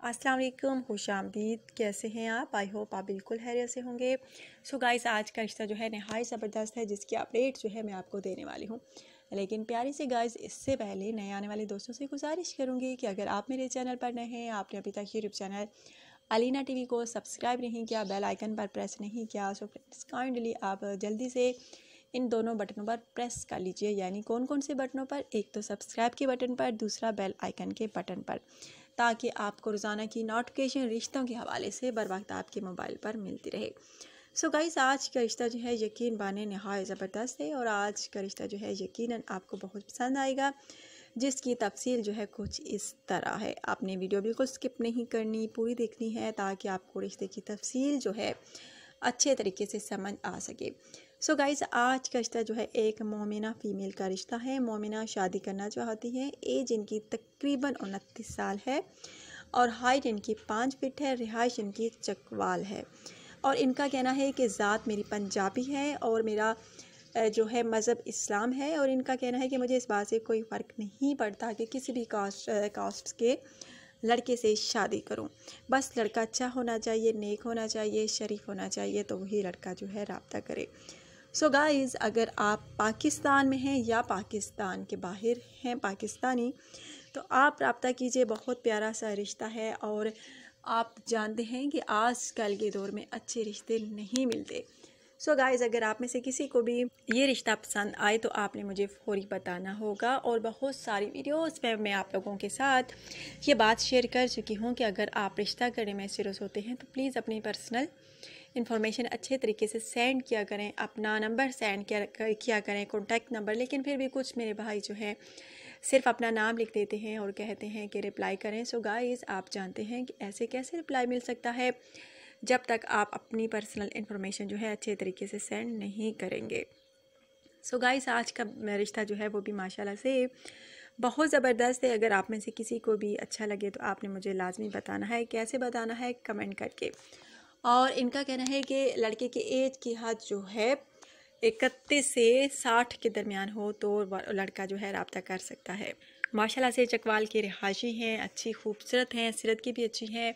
अस्सलाम वालेकुम, खुशामदीद। कैसे हैं आप? आई होप आप बिल्कुल खैरियत से होंगे। सो गाइस, आज का रिश्ता जो है नहायत ज़बरदस्त है, जिसकी अपडेट जो है मैं आपको देने वाली हूँ। लेकिन प्यारी सी गाइस, इससे पहले नए आने वाले दोस्तों से गुजारिश करूँगी कि अगर आप मेरे चैनल पर नए हैं, आपने अभी तक यूट्यूब चैनल अलीना टीवी को सब्सक्राइब नहीं किया, बेल आइकन पर प्रेस नहीं किया, सो फ्रेंड्स काइंडली आप जल्दी से इन दोनों बटनों पर प्रेस कर लीजिए। यानी कौन कौन से बटनों पर? एक तो सब्सक्राइब के बटन पर, दूसरा बेल आइकन के बटन पर, ताकि आपको रोज़ाना की नोटिफिकेशन रिश्तों के हवाले से बर वक्त आपके मोबाइल पर मिलती रहे। सो गाइस, आज का रिश्ता जो है यकीन माने नहायत ज़बरदस्त है और आज का रिश्ता जो है यकीनन आपको बहुत पसंद आएगा, जिसकी तफसील जो है कुछ इस तरह है। आपने वीडियो बिल्कुल स्किप नहीं करनी, पूरी देखनी है, ताकि आपको रिश्ते की तफसील जो है अच्छे तरीके से समझ आ सके। सो गाइस, आज का रिश्ता जो है एक मोमिना फ़ीमेल का रिश्ता है। मोमिना शादी करना चाहती हैं। एज इनकी तकरीबन 29 साल है और हाइट इनकी 5 फीट है। रिहाइश इनकी चकवाल है और इनका कहना है कि ज़ात मेरी पंजाबी है और मेरा जो है मज़हब इस्लाम है। और इनका कहना है कि मुझे इस बात से कोई फ़र्क नहीं पड़ता कि किसी भी कास्ट के लड़के से शादी करूं, बस लड़का अच्छा होना चाहिए, नेक होना चाहिए, शरीफ होना चाहिए, तो वही लड़का जो है रब्ता करे। सो गाइज़, अगर आप पाकिस्तान में हैं या पाकिस्तान के बाहर हैं पाकिस्तानी, तो आप रब्ता कीजिए। बहुत प्यारा सा रिश्ता है और आप जानते हैं कि आजकल के दौर में अच्छे रिश्ते नहीं मिलते। सो गाइज़, अगर आप में से किसी को भी ये रिश्ता पसंद आए तो आपने मुझे फ़ौरी बताना होगा। और बहुत सारी वीडियोस में मैं आप लोगों के साथ ये बात शेयर कर चुकी हूँ कि अगर आप रिश्ता करने में सीरियस होते हैं तो प्लीज़ अपनी पर्सनल इन्फॉर्मेशन अच्छे तरीके से सेंड किया करें, अपना नंबर सेंड किया करें, कॉन्टैक्ट नंबर। लेकिन फिर भी कुछ मेरे भाई जो हैं सिर्फ अपना नाम लिख देते हैं और कहते हैं कि रिप्लाई करें। सो गाइज़, आप जानते हैं कि ऐसे कैसे रिप्लाई मिल सकता है जब तक आप अपनी पर्सनल इन्फॉर्मेशन जो है अच्छे तरीके से सेंड नहीं करेंगे। सो गाइस, आज का रिश्ता जो है वो भी माशाल्लाह से बहुत ज़बरदस्त है। अगर आप में से किसी को भी अच्छा लगे तो आपने मुझे लाजमी बताना है। कैसे बताना है? कमेंट करके। और इनका कहना है कि लड़के की एज की हद जो है 31 से 60 के दरमियान हो तो लड़का जो है रब्ता कर सकता है। माशाल्लाह से चकवाल के रिहायशी हैं, अच्छी खूबसूरत हैं, सीरत की भी अच्छी हैं,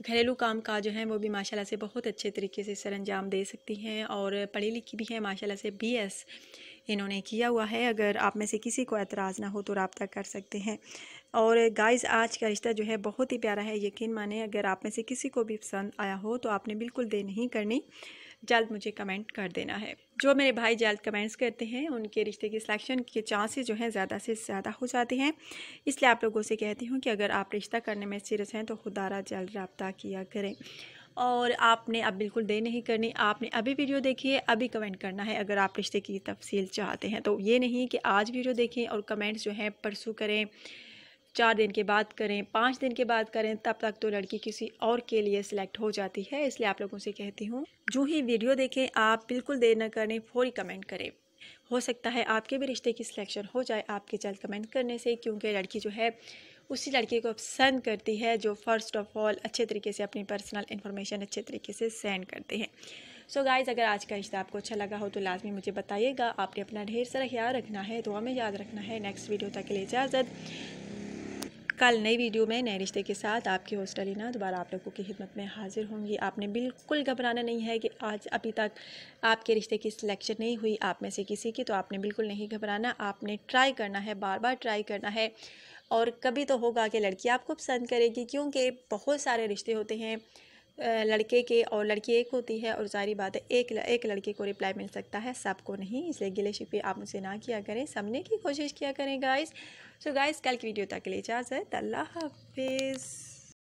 घरेलू काम काज जो हैं वो भी माशाल्लाह से बहुत अच्छे तरीके से सर अंजाम दे सकती हैं और पढ़ी लिखी भी हैं। माशाल्लाह से BS इन्होंने किया हुआ है। अगर आप में से किसी को एतराज़ ना हो तो रब्ता कर सकते हैं। और गाइज़, आज का रिश्ता जो है बहुत ही प्यारा है। यकीन माने, अगर आप में से किसी को भी पसंद आया हो तो आपने बिल्कुल देर नहीं करनी, जल्द मुझे कमेंट कर देना है। जो मेरे भाई जल्द कमेंट्स करते हैं उनके रिश्ते की सिलेक्शन के चांसेस जो हैं ज़्यादा से ज़्यादा हो जाते हैं। इसलिए आप लोगों से कहती हूँ कि अगर आप रिश्ता करने में सीरियस हैं तो खुदारा जल्द रब्ता किया करें। और आपने अब बिल्कुल देर नहीं करनी, आपने अभी वीडियो देखी है, अभी कमेंट करना है अगर आप रिश्ते की तफसील चाहते हैं। तो ये नहीं कि आज वीडियो देखें और कमेंट्स जो हैं परसों करें, 4 दिन के बाद करें, 5 दिन के बाद करें, तब तक तो लड़की किसी और के लिए सिलेक्ट हो जाती है। इसलिए आप लोगों से कहती हूँ, जो ही वीडियो देखें आप बिल्कुल देर न करें, फौरी कमेंट करें। हो सकता है आपके भी रिश्ते की सिलेक्शन हो जाए आपके जल्द कमेंट करने से, क्योंकि लड़की जो है उसी लड़के को पसंद करती है जो फ़र्स्ट ऑफ़ ऑल अच्छे तरीके से अपनी पर्सनल इन्फॉर्मेशन अच्छे तरीके से सेंड करते हैं। सो गाइज़, अगर आज का रिश्ता आपको अच्छा लगा हो तो लाजमी मुझे बताइएगा। आपने अपना ढेर सारा ख्याल रखना है, दुआ में याद रखना है। नेक्स्ट वीडियो तक के लिए इजाज़त। कल नई वीडियो में नए रिश्ते के साथ आपकी होस्ट अलीना दोबारा आप लोगों की खिदमत में हाजिर होंगी। आपने बिल्कुल घबराना नहीं है कि आज अभी तक आपके रिश्ते की सिलेक्शन नहीं हुई आप में से किसी की, तो आपने बिल्कुल नहीं घबराना। आपने ट्राई करना है, बार बार ट्राई करना है और कभी तो होगा कि लड़की आपको पसंद करेगी, क्योंकि बहुत सारे रिश्ते होते हैं लड़के के और लड़की एक होती है और सारी बात है एक लड़के को रिप्लाई मिल सकता है, सबको नहीं। इसलिए गिले शिकवे आप मुझसे ना किया करें, समझने की कोशिश किया करें गाइस। सो गाइस, कल की वीडियो तक के लिए इजाज़त। अल्लाह हाफिज़।